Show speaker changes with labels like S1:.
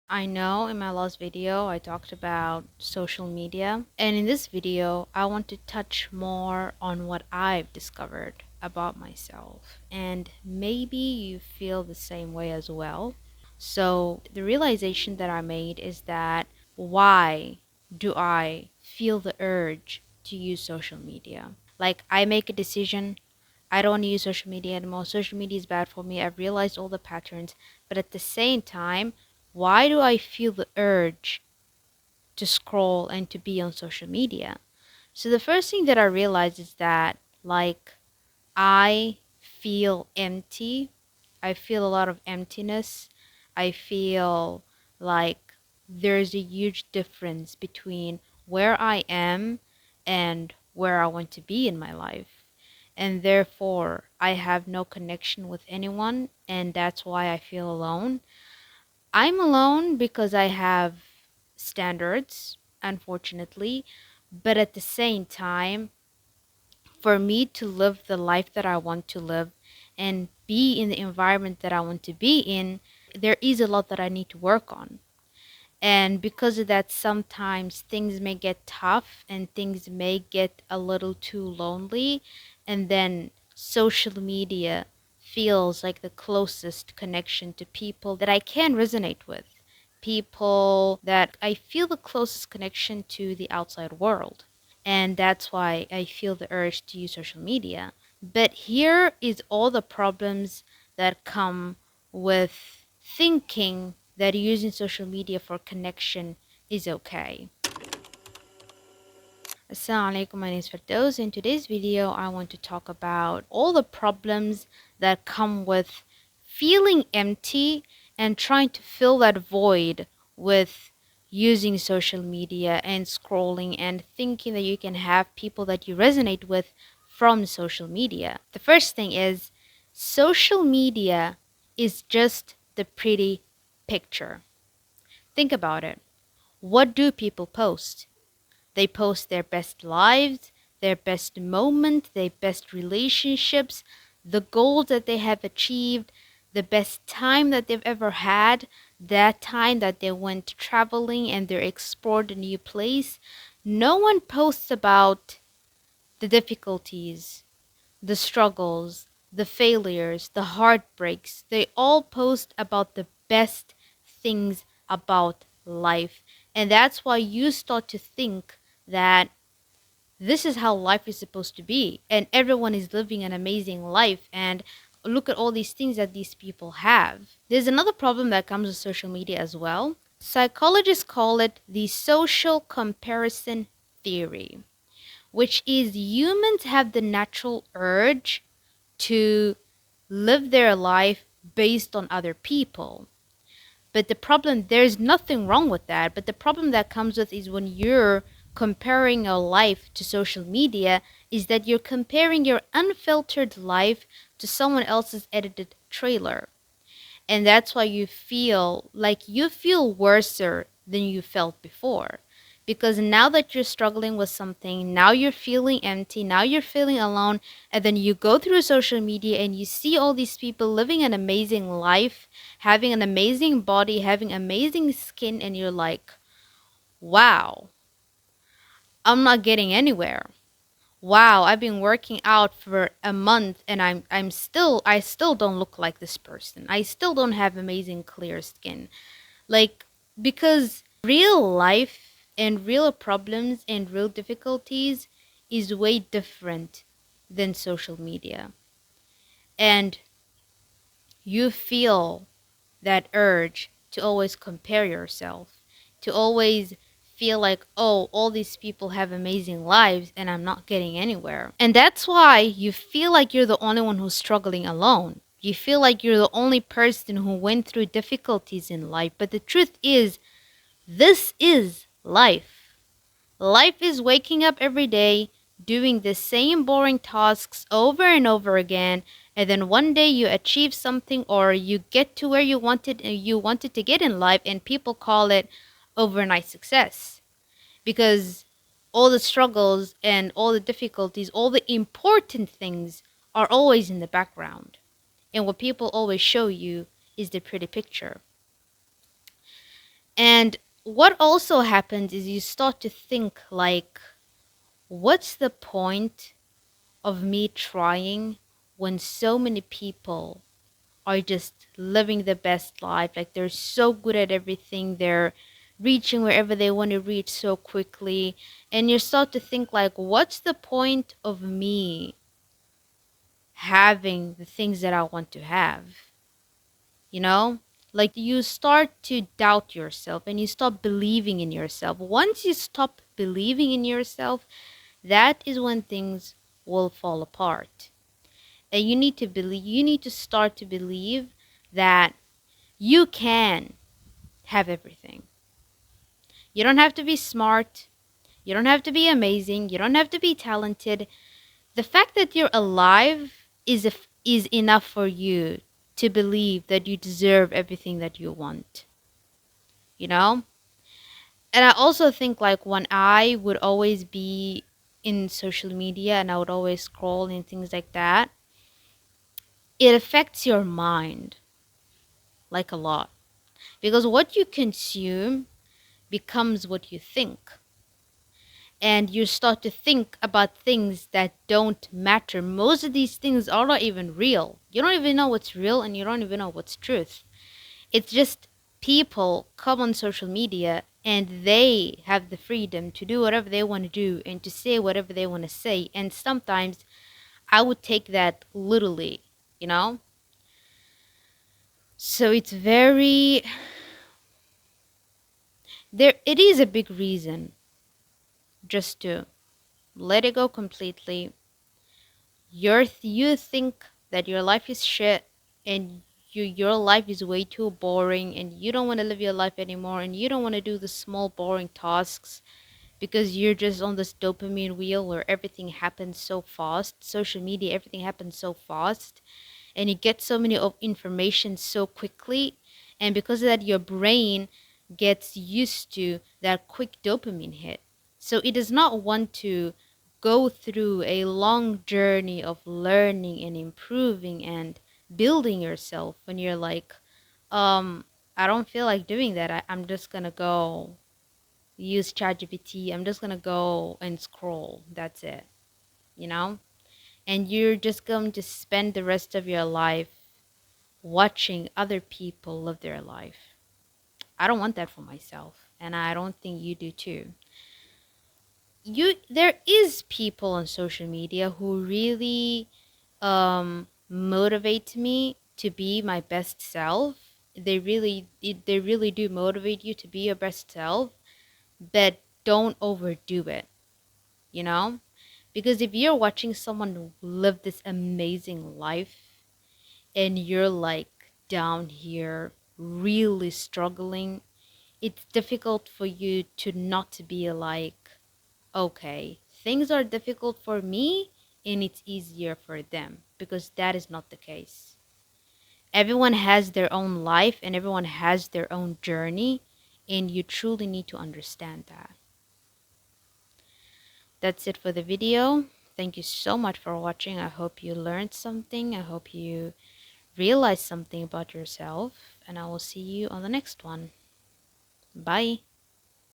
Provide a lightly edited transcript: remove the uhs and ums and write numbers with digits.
S1: I know in my last video I talked about social media, and in this video I want to touch more on what I've discovered about myself, and maybe you feel the same way as well. So, the realization that I made is that why do I feel the urge to use social media? Like, I make a decision, I don't want to use social media anymore. Social media is bad for me. I've realized all the patterns. But at the same time, why do I feel the urge to scroll and to be on social media? So the first thing that I realized is that, like, I feel empty. I feel a lot of emptiness. I feel like there's a huge difference between where I am and where I want to be in my life. And therefore, I have no connection with anyone, and that's why I feel alone. I'm alone because I have standards, unfortunately, but at the same time, for me to live the life that I want to live and be in the environment that I want to be in, there is a lot that I need to work on. And because of that, sometimes things may get tough and things may get a little too lonely. And then social media feels like the closest connection to people that I can resonate with, people that I feel the closest connection to the outside world. And that's why I feel the urge to use social media. But here is all the problems that come with thinking that using social media for connection is okay. Assalamu alaikum, my name is Firdaus. In today's video, I want to talk about all the problems that come with feeling empty and trying to fill that void with using social media and scrolling and thinking that you can have people that you resonate with from social media. The first thing is social media is just the pretty picture. Think about it. What do people post? They post their best lives, their best moment, their best relationships, the goals that they have achieved, the best time that they've ever had, that time that they went traveling and they explored a new place. No one posts about the difficulties, the struggles, the failures, the heartbreaks. They all post about the best things about life. And that's why you start to think that this is how life is supposed to be. And everyone is living an amazing life. And look at all these things that these people have. There's another problem that comes with social media as well. Psychologists call it the social comparison theory, which is humans have the natural urge to live their life based on other people. But the problem, there's nothing wrong with that. But the problem that comes with is when you're comparing your life to social media, is that you're comparing your unfiltered life to someone else's edited trailer. And that's why you feel worser than you felt before. Because now that you're struggling with something, now you're feeling empty, now you're feeling alone, and then you go through social media and you see all these people living an amazing life, having an amazing body, having amazing skin, and you're like, wow, I'm not getting anywhere. Wow, I've been working out for a month and I still don't look like this person. I still don't have amazing clear skin. Like, because real life and real problems and real difficulties is way different than social media. And you feel that urge to always compare yourself, to always feel like, oh, all these people have amazing lives and I'm not getting anywhere. And that's why you feel like you're the only one who's struggling alone. You feel like you're the only person who went through difficulties in life. But the truth is, this is life. Life is waking up every day, doing the same boring tasks over and over again, and then one day you achieve something or you get to where you wanted to get in life, and people call it overnight success. Because all the struggles and all the difficulties, all the important things are always in the background. And what people always show you is the pretty picture. And what also happens is you start to think like, what's the point of me trying when so many people are just living the best life? Like they're so good at everything. They're reaching wherever they want to reach so quickly. And you start to think like, what's the point of me having the things that I want to have? You know? Like you start to doubt yourself and you stop believing in yourself. Once you stop believing in yourself, that is when things will fall apart. And you need to start to believe that you can have everything. You don't have to be smart. You don't have to be amazing. You don't have to be talented. The fact that you're alive is enough for you to believe that you deserve everything that you want. You know? And I also think like when I would always be in social media and I would always scroll and things like that, it affects your mind like a lot. Because what you consume becomes what you think. And you start to think about things that don't matter. Most of these things are not even real. You don't even know what's real and you don't even know what's truth. It's just people come on social media and they have the freedom to do whatever they want to do and to say whatever they want to say. And sometimes I would take that literally, you know? So it's very, it is a big reason just to let it go completely. You think that your life is shit and your life is way too boring and you don't want to live your life anymore and you don't want to do the small boring tasks because you're just on this dopamine wheel where everything happens so fast. Social media, everything happens so fast and you get so many of information so quickly, and because of that your brain gets used to that quick dopamine hit, so it does not want to go through a long journey of learning and improving and building yourself when you're like, I don't feel like doing that. I'm just gonna go use ChatGPT. I'm just gonna go and scroll. That's it, you know? And you're just going to spend the rest of your life watching other people live their life. I don't want that for myself, and I don't think you do too. There is people on social media who really motivate me to be my best self. They really do motivate you to be your best self, but don't overdo it, you know? Because if you're watching someone live this amazing life and you're like down here really struggling, it's difficult for you to not be like, okay, things are difficult for me and it's easier for them, because that is not the case. Everyone has their own life and everyone has their own journey, and you truly need to understand that. That's it for the video. Thank you so much for watching. I hope you learned something. I hope you realize something about yourself, and I will see you on the next one. Bye.